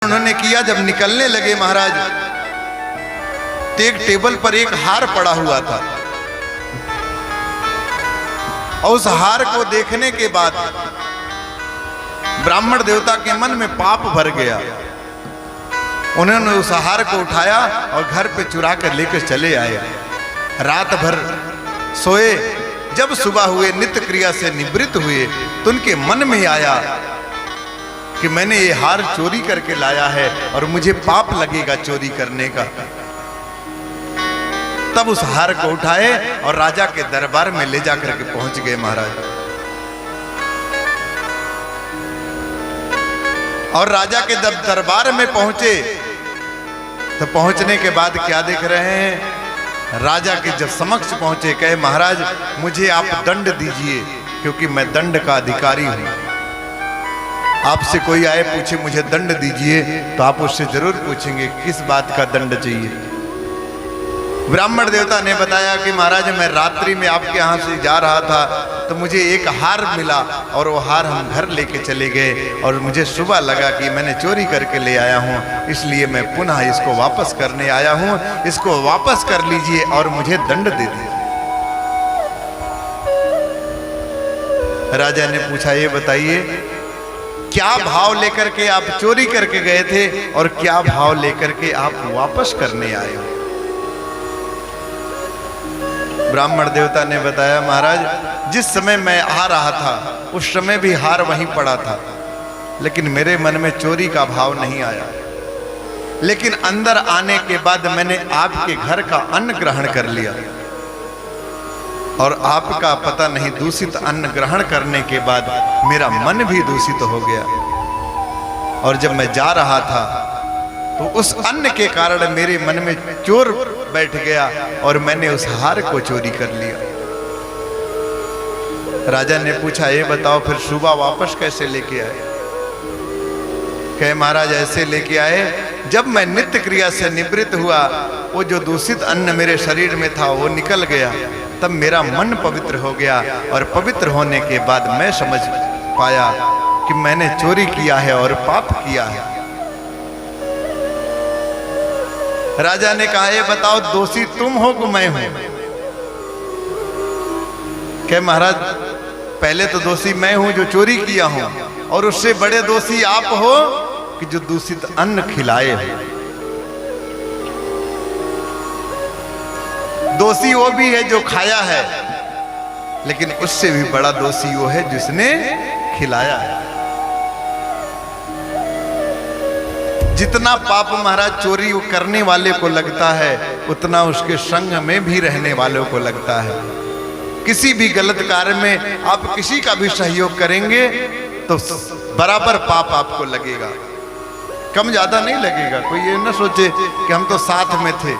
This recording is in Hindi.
उन्होंने किया। जब निकलने लगे महाराज तो एक टेबल पर एक हार पड़ा हुआ था और उस हार को देखने के बाद ब्राह्मण देवता के मन में पाप भर गया। उन्होंने उस हार को उठाया और घर पे चुरा कर लेकर चले आए। रात भर सोए। जब सुबह हुए नित्य क्रिया से निवृत्त हुए तो उनके मन में आया कि मैंने ये हार चोरी करके लाया है और मुझे पाप लगेगा चोरी करने का। तब उस हार को उठाए और राजा के दरबार में ले जाकर के पहुंच गए महाराज। और राजा के जब दरबार में पहुंचे तो पहुंचने के बाद क्या देख रहे हैं, राजा के जब समक्ष पहुंचे कहे महाराज मुझे आप दंड दीजिए क्योंकि मैं दंड का अधिकारी हूं। आपसे कोई आए पूछे मुझे दंड दीजिए तो आप उससे जरूर पूछेंगे किस बात का दंड चाहिए। ब्राह्मण देवता ने बताया कि महाराज मैं रात्रि में आपके यहाँ से जा रहा था तो मुझे एक हार मिला और वो हार हम घर लेके चले गए और मुझे सुबह लगा कि मैंने चोरी करके ले आया हूँ, इसलिए मैं पुनः इसको वापस करने आया हूँ। इसको वापस कर लीजिए और मुझे दंड दे दीजिए। राजा ने पूछा ये बताइए क्या भाव लेकर के आप चोरी करके गए थे और क्या भाव लेकर के आप वापस करने आए हो। ब्राह्मण देवता ने बताया महाराज जिस समय मैं आ रहा था उस समय भी हार वहीं पड़ा था, लेकिन मेरे मन में चोरी का भाव नहीं आया। लेकिन अंदर आने के बाद मैंने आपके घर का अन्न ग्रहण कर लिया और आपका पता नहीं दूषित अन्न ग्रहण करने के बाद मेरा मन भी दूषित हो गया। और जब मैं जा रहा था तो उस अन्न के कारण मेरे मन में चोर बैठ गया और मैंने उस हार को चोरी कर लिया। राजा ने पूछा ये बताओ फिर सुबह वापस कैसे लेके आए। कहे महाराज ऐसे लेके आए जब मैं नित्य क्रिया से निवृत्त हुआ वो जो दूषित अन्न मेरे शरीर में था वो निकल गया, तब मेरा मन पवित्र हो गया और पवित्र होने के बाद मैं समझ पाया कि मैंने चोरी किया है और पाप किया है। राजा ने कहा ये बताओ दोषी तुम हो कि मैं हूं। क्या महाराज पहले तो दोषी मैं हूं जो चोरी किया हूं और उससे बड़े दोषी आप हो कि जो दूषित अन्न खिलाए हो। दोषी वो भी है जो खाया है, लेकिन उससे भी बड़ा दोषी वो है जिसने खिलाया है। जितना पाप महाराज चोरी करने वाले को लगता है उतना उसके संग में भी रहने वालों को लगता है। किसी भी गलत कार्य में आप किसी का भी सहयोग करेंगे तो बराबर पाप आपको लगेगा, कम ज्यादा नहीं लगेगा। कोई ये ना सोचे कि हम तो साथ में थे,